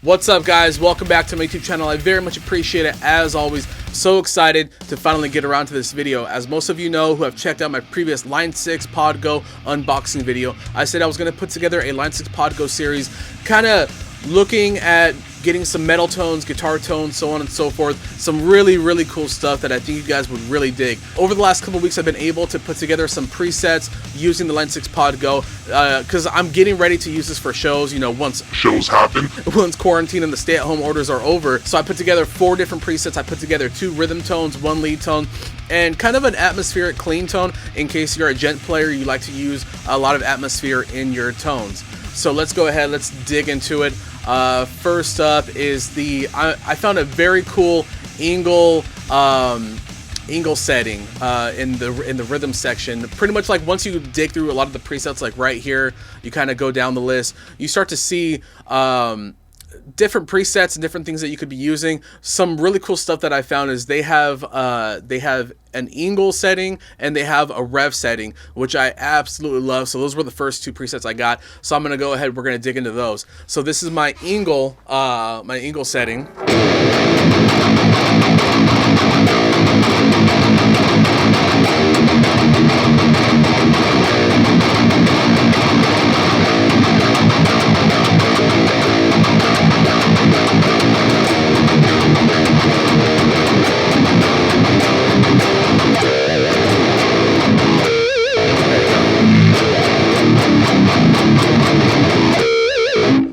What's up, guys? Welcome back to my YouTube channel. I very much appreciate it. As always, so excited to finally get around to this video. As most of you know who have checked out my previous Line 6 PodGo unboxing video, I said I was going to put together a Line 6 PodGo series, kind of looking at getting some metal tones, guitar tones, so on and so forth. Some really cool stuff that I think you guys would really dig. Over the last couple weeks, I've been able to put together some presets using the Line 6 PodGo because I'm getting ready to use this for shows, you know, once shows happen, once quarantine and the stay-at-home orders are over. So I put together 4 different presets. I put together 2 rhythm tones, 1 lead tone, and kind of an atmospheric clean tone in case you're a gent player, you like to use a lot of atmosphere in your tones. So let's go ahead, let's dig into it. First up is I found a very cool Ingle setting in the rhythm section. Pretty much like once you dig through a lot of the presets, like right here, you kind of go down the list, you start to see different presets and different things that you could be using. Some really cool stuff that I found is they have an Ingle setting and they have a rev setting, which I absolutely love. So those were the first 2 presets I got. So I'm gonna go ahead, we're gonna dig into those. So this is my Ingle setting.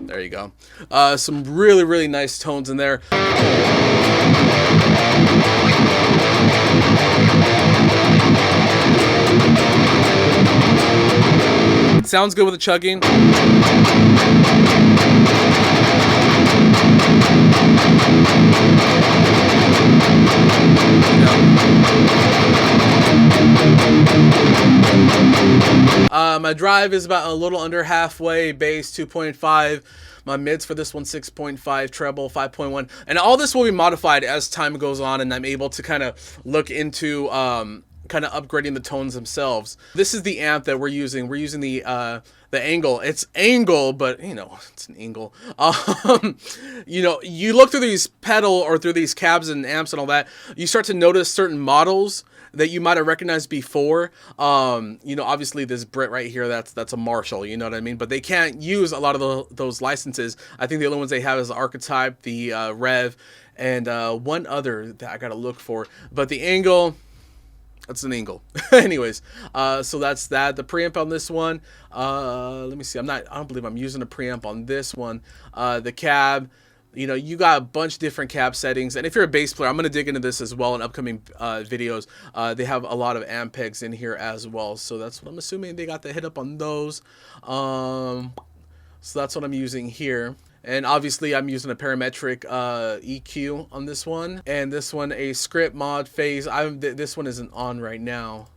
There you go. Some really nice tones in there. It sounds good with the chugging. My drive is about a little under halfway, bass 2.5. My mids for this one 6.5, treble 5.1, and all this will be modified as time goes on, and I'm able to kind of look into kind of upgrading the tones themselves. This is the amp that we're using. We're using the Angle. It's Angle, but you know, it's an Angle. You know, you look through these pedal or through these cabs and amps and all that, you start to notice certain models that you might have recognized before. You know, obviously this Brit right here, that's a Marshall, you know what I mean? But they can't use a lot of those licenses. I think the only ones they have is the Archetype, the Rev, and one other that I gotta look for. But the Angle, that's an Angle. Anyways, so that's that. The preamp on this one, let me see. I don't believe I'm using a preamp on this one. The cab, you know, you got a bunch of different cab settings, and if you're a bass player, I'm going to dig into this as well in upcoming videos. They have a lot of amp pegs in here as well, so that's what I'm assuming they got the hit up on those. So that's what I'm using here. And obviously I'm using a parametric EQ on this one, and this one a script mod phase. This one isn't on right now.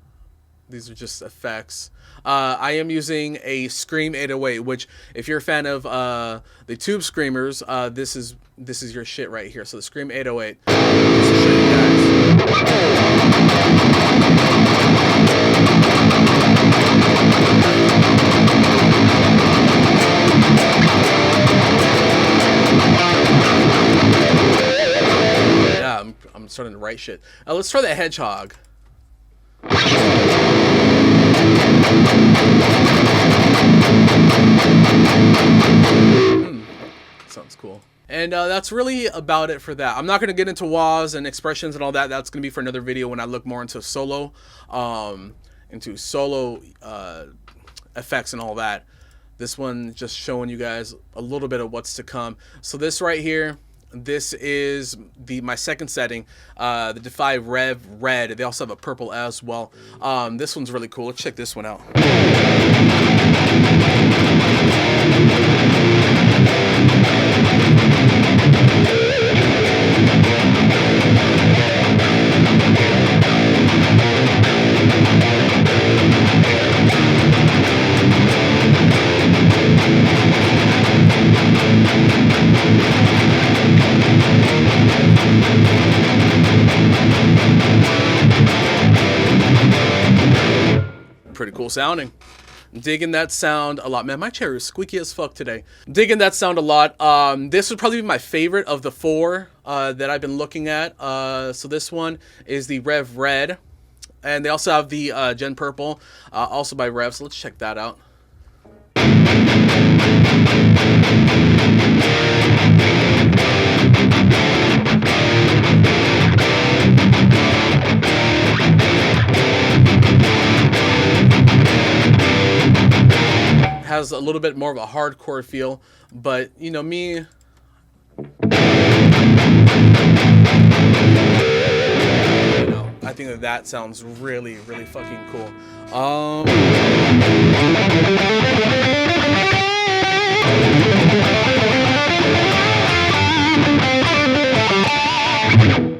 These are just effects. I am using a Scream 808, which if you're a fan of the Tube Screamers, this is your shit right here. So the Scream 808. Just to show you guys. Yeah, I'm starting to write shit. Let's try the Hedgehog. Sounds cool. And that's really about it for that. I'm not going to get into wahs and expressions and all that. That's going to be for another video when I look more into solo effects and all that. This one just showing you guys a little bit of what's to come. So this right here, this is my second setting, the Defy Rev Red. They also have a purple as well. This one's really cool. Let's check this one out. Pretty cool sounding. Digging that sound a lot. Man, my chair is squeaky as fuck today. Digging that sound a lot. This would probably be my favorite of the 4 that I've been looking at. So this one is the Rev Red. And they also have the Gen Purple, also by Rev. So let's check that out. Has a little bit more of a hardcore feel, but you know me, you know, I think that sounds really fucking cool.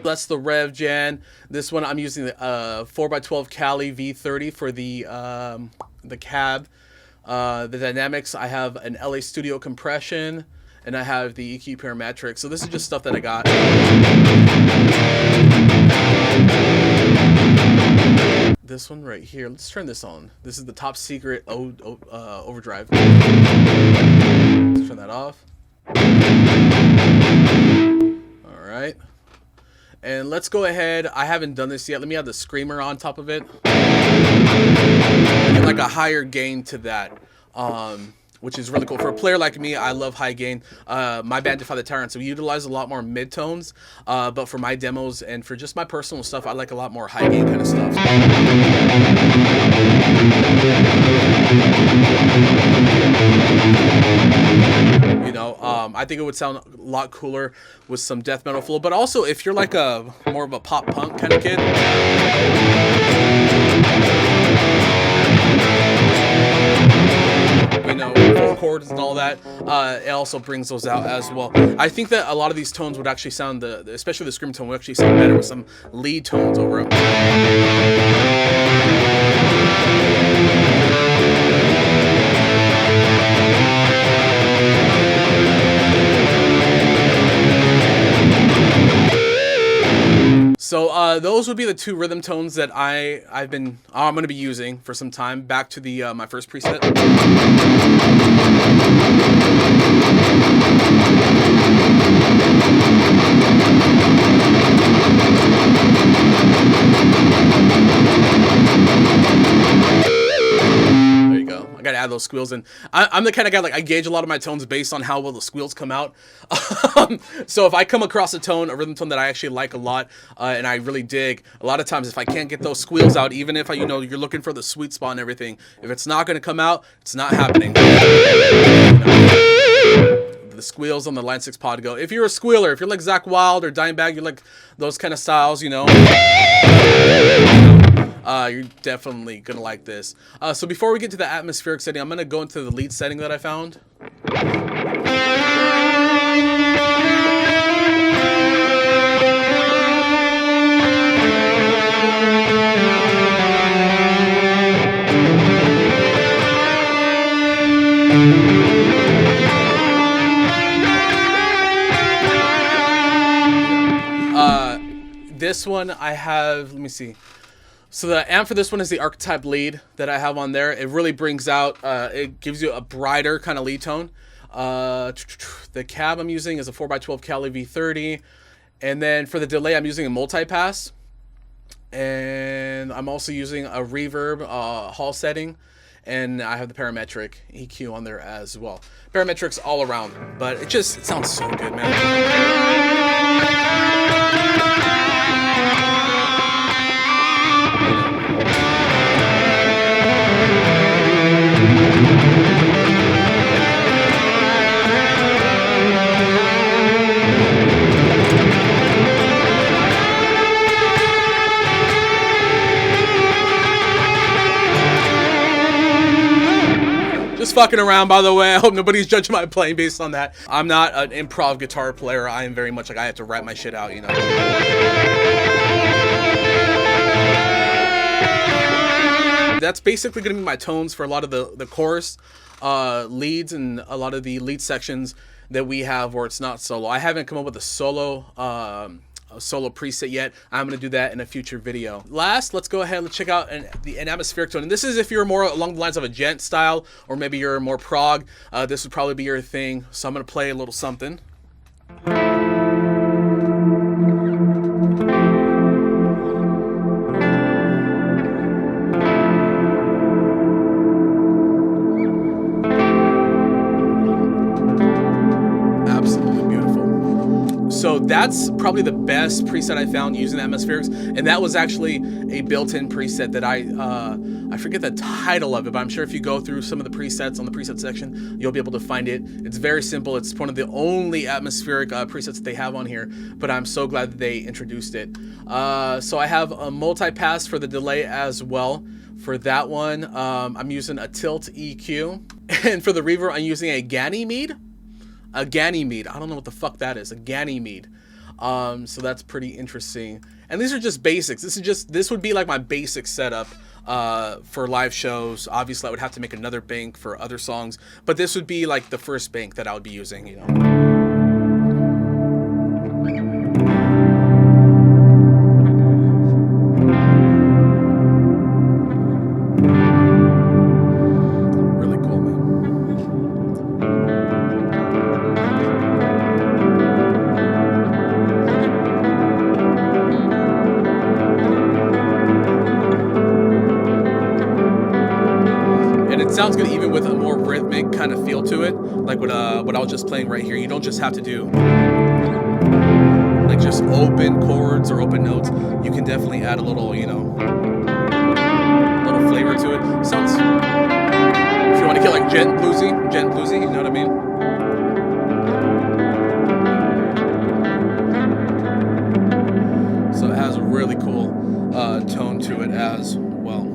That's the Rev Gen. This one I'm using the 4x12 Cali V30 for the cab. The dynamics, I have an LA Studio compression, and I have the EQ parametric. So this is just stuff that I got. This one right here, let's turn this on. This is the top secret overdrive. Let's turn that off. All right. And let's go ahead, I haven't done this yet. Let me add the screamer on top of it. Get like a higher gain to that, which is really cool. For a player like me, I love high gain. My band Defy the Tyrants, so we utilize a lot more mid-tones, but for my demos and for just my personal stuff, I like a lot more high gain kind of stuff. You know, I think it would sound a lot cooler with some death metal flow, but also if you're like a more of a pop punk kind of kid, you know, full chords and all that, it also brings those out as well. I think that a lot of these tones would actually sound, especially the scream tone, would actually sound better with some lead tones over it. So those would be the 2 rhythm tones that I'm going to be using for some time. Back to the my first preset. There you go. I gotta add those squeals in. I'm the kind of guy, like, I gauge a lot of my tones based on how well the squeals come out. So if I come across a rhythm tone that I actually like a lot, and I really dig, a lot of times if I can't get those squeals out, even if you know, you're looking for the sweet spot and everything, if it's not gonna come out, it's not happening. The squeals on the Line 6 pod go. If you're a squealer, if you're like Zach Wild or Dimebag, you like those kind of styles, you know, you're definitely gonna like this. So before we get to the atmospheric setting, I'm gonna go into the lead setting that I found. This one I have, let me see. So the amp for this one is the Archetype lead that I have on there. It really brings out, it gives you a brighter kind of lead tone. The cab I'm using is a 4x12 Cali V30. And then for the delay, I'm using a multi-pass. And I'm also using a reverb hall setting. And I have the parametric EQ on there as well. Parametrics all around, but it sounds so good, man. Just fucking around, by the way. I hope nobody's judging my playing based on that. I'm not an improv guitar player. I am very much like, I have to write my shit out, you know. That's basically going to be my tones for a lot of the chorus leads and a lot of the lead sections that we have where it's not solo. I haven't come up with a solo solo preset yet. I'm going to do that in a future video. Last, let's go ahead and check out an atmospheric tone. And this is if you're more along the lines of a gent style, or maybe you're more prog. This would probably be your thing. So I'm going to play a little something. So that's probably the best preset I found using atmospherics, and that was actually a built-in preset that I forget the title of it, but I'm sure if you go through some of the presets on the preset section, you'll be able to find it. It's very simple. It's one of the only atmospheric presets that they have on here, but I'm so glad that they introduced it. So I have a multi-pass for the delay as well. For that one, I'm using a tilt EQ, and for the reverb, I'm using a Ganymede. A Ganymede. I don't know what the fuck that is. A Ganymede. So that's pretty interesting. And these are just basics. This would be like my basic setup for live shows. Obviously, I would have to make another bank for other songs, but this would be like the first bank that I would be using, you know. Sounds good even with a more rhythmic kind of feel to it, like what I was just playing right here. You don't just have to do like just open chords or open notes. You can definitely add a little, you know, little flavor to it. Sounds, if you want to get like gent bluesy, you know what I mean? So it has a really cool tone to it as well.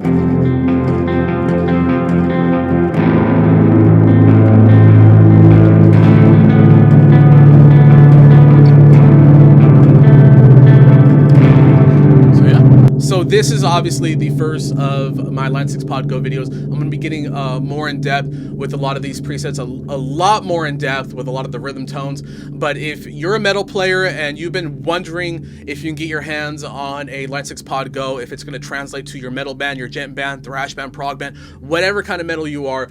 So this is obviously the first of my Line 6 Pod Go videos. I'm going to be getting more in depth with a lot of these presets, a lot more in depth with a lot of the rhythm tones. But if you're a metal player and you've been wondering if you can get your hands on a Line 6 Pod Go, if it's going to translate to your metal band, your gent band, thrash band, prog band, whatever kind of metal you are,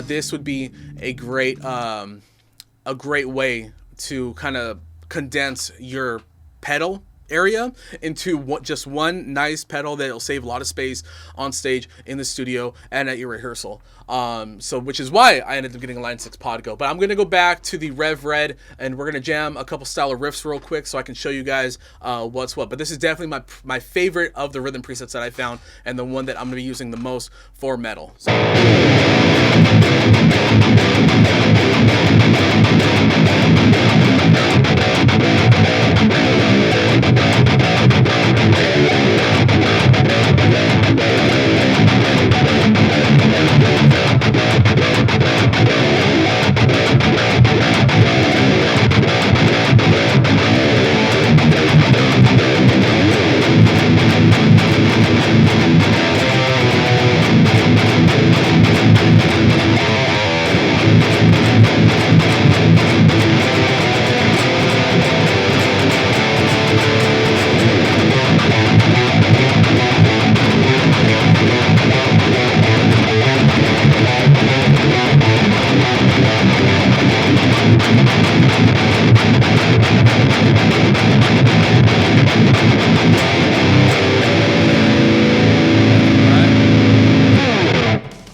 this would be a great way to kind of condense your pedal area into just one nice pedal that'll save a lot of space on stage, in the studio, and at your rehearsal. So which is why I ended up getting a Line 6 Pod Go. But I'm gonna go back to the Rev Red, and we're gonna jam a couple style of riffs real quick so I can show you guys what's what. But this is definitely my favorite of the rhythm presets that I found, and the one that I'm gonna be using the most for metal. So.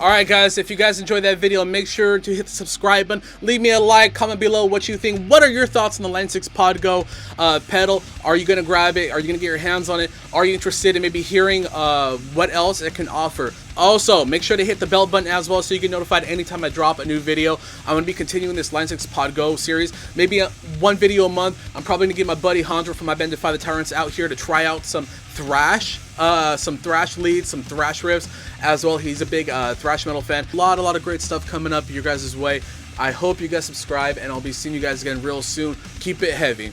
Alright guys, if you guys enjoyed that video, make sure to hit the subscribe button, leave me a like, comment below what you think. What are your thoughts on the Line 6 Pod Go pedal? Are you going to grab it? Are you going to get your hands on it? Are you interested in maybe hearing what else it can offer? Also, make sure to hit the bell button as well so you get notified anytime I drop a new video. I'm going to be continuing this Line 6 Pod Go series. Maybe one video a month. I'm probably going to get my buddy Hunter from my band Defy the Tyrants out here to try out some thrash leads, some thrash riffs as well. He's a big thrash metal fan. A lot of great stuff coming up your guys' way. I hope you guys subscribe, and I'll be seeing you guys again real soon. Keep it heavy.